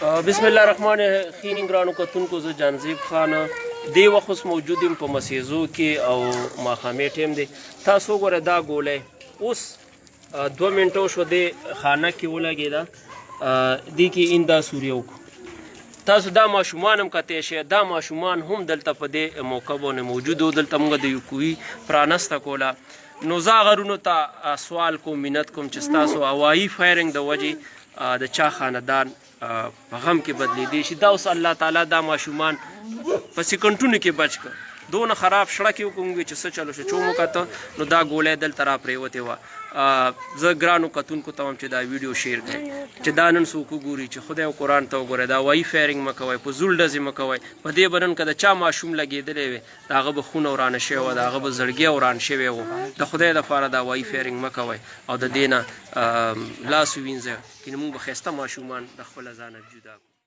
بسم الله الرحمن الرحیم. ګرانو کتونکو زه جانزیب خان دې وخت اوس موجود یم په مسیزو کې او ماښامي ټیم دی. تاسو وګورئ دا ګولۍ اوس 2 منټو شو دې خانه کې ولګېده. دې کې ایندا سوریه وکړو. تاسو دا ماشومان هم کتی شئ، دا ماشومان هم دلته په دې موقع باندې موجود وو. دلته موږ د یوکوي پرانسته کوله. نو زه غرونو ته سوال کوم، منت کوم چې ستاسو هوایي فایرنګ د وجې د چا خاندان په غم کې بدلیدی شي. دا اوس الله تعالی دا ماشومان په سکندونو کې بچ کړ. دونه خراب شړکې وکړو چې څه چلو شو چې وموکته نو دا ګولۍ دلته را پرېوتې وه. زه ګرانو کتونکو ته وایم چې دا ویډیو شیر کړئ، چې دا نن څوک وګوري چې خدای او قرآن ته وګورئ. دا هوایي فایرنګ مه کوئ، په زول ډزې مه کوئ. په دې به نن که د چا ماشوم لګېدلی وي د هغه به خونه ورانه شوې وه، د هغه به زړګی وران شوی و. د خدای دپاره دا هوایي فایرنګ مه کوئ او د دې نه لاس ووینځئ، کنې موږ به ښایسته ماشومان د خپله ځانه جدا کړو.